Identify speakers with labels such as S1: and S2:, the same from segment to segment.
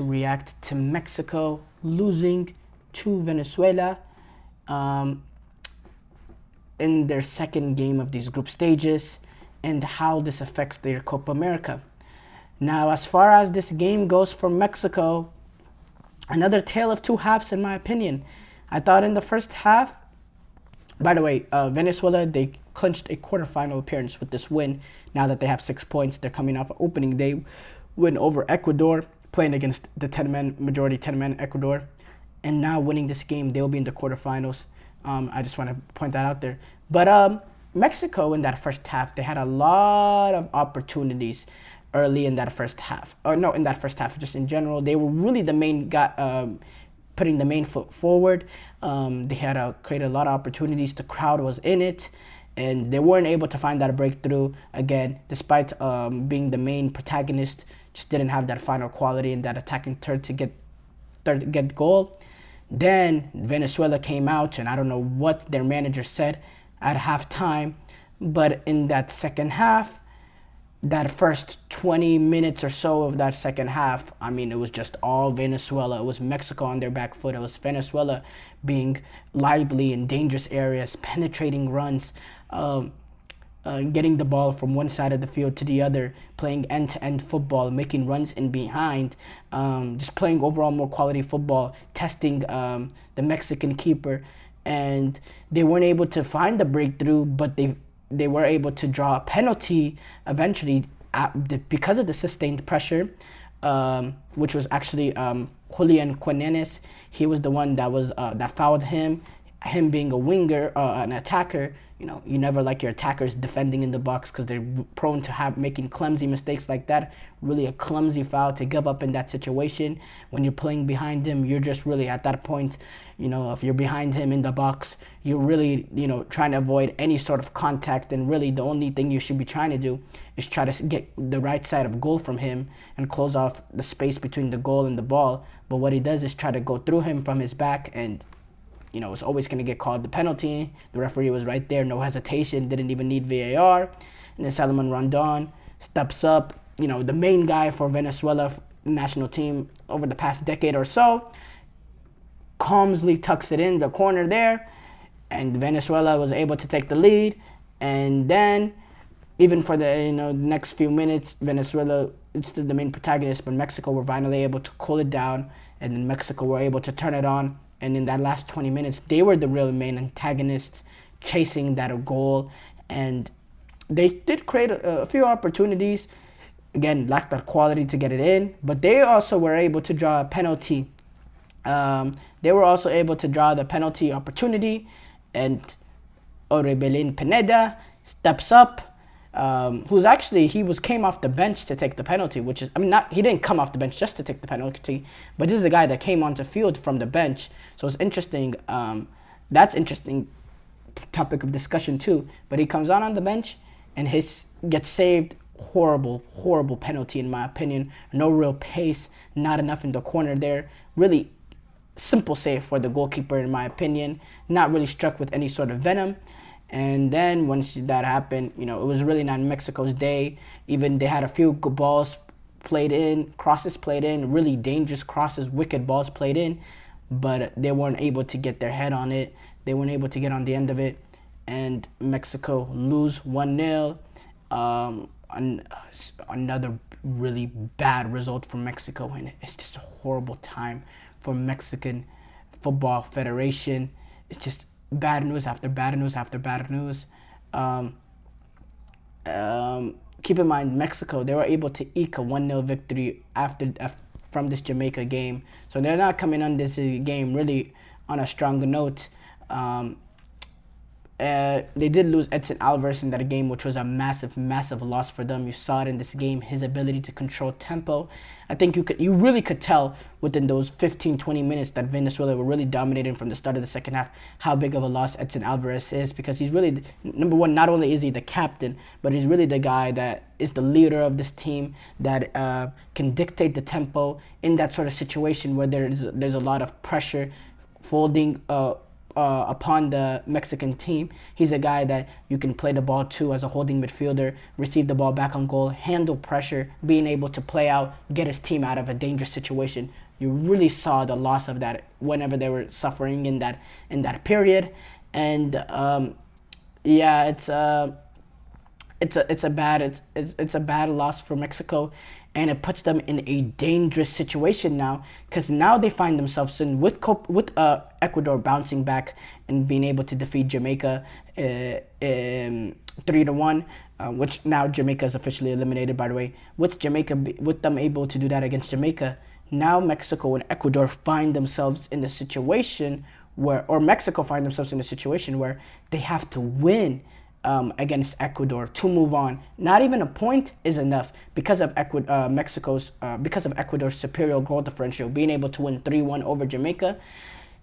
S1: to react to Mexico losing to Venezuela in their second game of these group stages, and how this affects their Copa America. Now, as far as this game goes for Mexico, another tale of two halves in my opinion. I thought in the first half, by the way, Venezuela, they clinched a quarterfinal appearance with this win. Now that they have 6 points, they're coming off an opening day win over Ecuador, playing against the majority 10-man Ecuador, and now winning this game, they'll be in the quarterfinals. I just want to point that out there. But Mexico in that first half, they had a lot of opportunities early in that first half. In that first half, just in general, they were really the main guy, putting the main foot forward. They had created a lot of opportunities. The crowd was in it, and they weren't able to find that breakthrough. Again, despite being the main protagonist, just didn't have that final quality in that attacking third to get goal. Then Venezuela came out, and I don't know what their manager said at halftime, but in that second half, that first 20 minutes or so of that second half, I mean, it was just all Venezuela. It was Mexico on their back foot. It was Venezuela being lively in dangerous areas, penetrating runs, getting the ball from one side of the field to the other, playing end-to-end football, making runs in behind, just playing overall more quality football, testing the Mexican keeper. And they weren't able to find the breakthrough, but they were able to draw a penalty eventually because of the sustained pressure, which was actually Julian Quinones. He was the one that fouled him. Him being a winger, an attacker, you never like your attackers defending in the box because they're prone to making clumsy mistakes like that. Really a clumsy foul to give up in that situation. When you're playing behind him, you're just really at that point, if you're behind him in the box, you're really, trying to avoid any sort of contact. And really the only thing you should be trying to do is try to get the right side of goal from him and close off the space between the goal and the ball. But what he does is try to go through him from his back, and it's always going to get called the penalty. The referee was right there, no hesitation, didn't even need VAR. And then Salomon Rondon steps up, the main guy for Venezuela national team over the past decade or so, calmly tucks it in the corner there, and Venezuela was able to take the lead. And then, even for the next few minutes, Venezuela, it's still the main protagonist, but Mexico were finally able to cool it down, and then Mexico were able to turn it on. And in that last 20 minutes, they were the real main antagonists, chasing that goal. And they did create a few opportunities. Again, lacked that quality to get it in. But they also were able to draw a penalty. They were also able to draw the penalty opportunity. And Orebelin Pineda steps up. Came off the bench to take the penalty, he didn't come off the bench just to take the penalty, but this is a guy that came onto field from the bench. So it's interesting. That's interesting topic of discussion too. But he comes on the bench and gets saved. Horrible penalty in my opinion. No real pace, not enough in the corner there. Really simple save for the goalkeeper in my opinion. Not really struck with any sort of venom. And then once that happened, it was really not Mexico's day. Even they had a few good balls played in, crosses played in, really dangerous crosses, wicked balls played in, but they weren't able to get their head on it. They weren't able to get on the end of it, and Mexico lose 1-0. Another really bad result for Mexico, and it's just a horrible time for Mexican Football Federation. It's just bad news after bad news after bad news. Keep in mind, Mexico, they were able to eke a 1-0 victory from this Jamaica game. So they're not coming on this game really on a stronger note. They did lose Edson Alvarez in that game, which was a massive loss for them. You saw it in this game, his ability to control tempo. I think you really could tell within those 15-20 minutes that Venezuela were really dominating from the start of the second half how big of a loss Edson Alvarez is, because he's really, number one, not only is he the captain, but he's really the guy that is the leader of this team that can dictate the tempo in that sort of situation where there's a lot of pressure, folding upon the Mexican team. He's a guy that you can play the ball to as a holding midfielder, receive the ball back on goal, handle pressure, being able to play out, get his team out of a dangerous situation. You really saw the loss of that whenever they were suffering in that period, and yeah, it's a bad loss for Mexico, and it puts them in a dangerous situation now, because now they find themselves in with Ecuador bouncing back and being able to defeat Jamaica 3-1, which now Jamaica is officially eliminated, by the way. With them able to do that against Jamaica, now Mexico and Ecuador find themselves in a situation where, or Mexico find themselves in a situation where they have to win against Ecuador to move on. Not even a point is enough because of Ecuador's superior goal differential, being able to win 3-1 over Jamaica.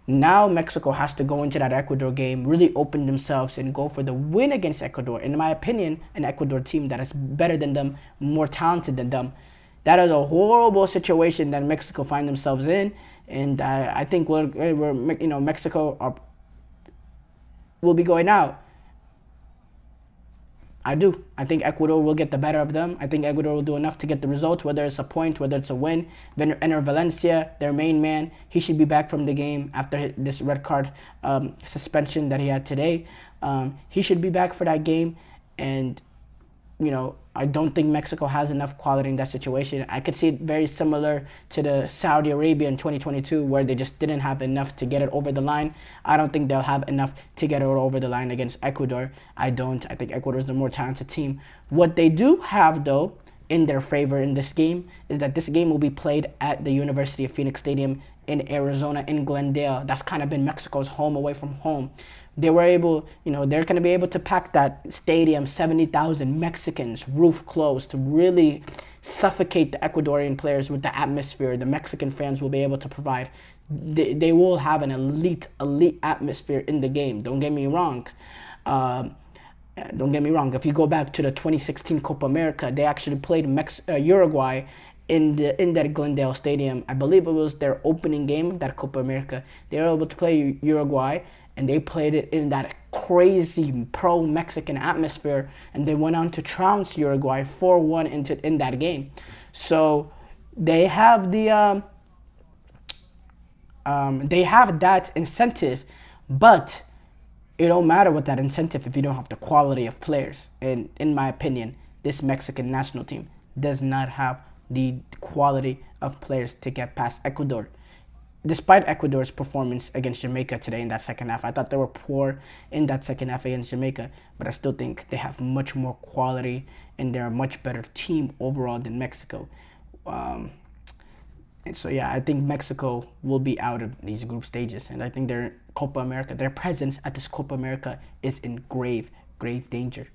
S1: Now Mexico has to go into that Ecuador game, really open themselves and go for the win against Ecuador. In my opinion, an Ecuador team that is better than them, more talented than them. That is a horrible situation that Mexico find themselves in, and I think Mexico will be going out. I do. I think Ecuador will get the better of them. I think Ecuador will do enough to get the result, whether it's a point, whether it's a win. Ener Valencia, their main man, he should be back from the game after this red card suspension that he had today. He should be back for that game, and I don't think Mexico has enough quality in that situation. I could see it very similar to the Saudi Arabia in 2022, where they just didn't have enough to get it over the line. I don't think they'll have enough to get it over the line against Ecuador. I think Ecuador is the more talented team. What they do have, though, in their favor in this game is that this game will be played at the University of Phoenix Stadium in Arizona, in Glendale. That's kind of been Mexico's home away from home. They were able, they're going to be able to pack that stadium, 70,000 Mexicans, roof closed, to really suffocate the Ecuadorian players with the atmosphere the Mexican fans will be able to provide. They will have an elite atmosphere in the game. Don't get me wrong. If you go back to the 2016 Copa America, they actually played Uruguay in that Glendale Stadium. I believe it was their opening game of that Copa America. They were able to play Uruguay, and they played it in that crazy pro-Mexican atmosphere, and they went on to trounce Uruguay 4-1 in that game. So they have that incentive, but it don't matter with that incentive if you don't have the quality of players. And in my opinion, this Mexican national team does not have the quality of players to get past Ecuador. Despite Ecuador's performance against Jamaica today in that second half, I thought they were poor in that second half against Jamaica, but I still think they have much more quality and they're a much better team overall than Mexico. And so, yeah, I think Mexico will be out of these group stages, and I think their presence at this Copa America is in grave danger.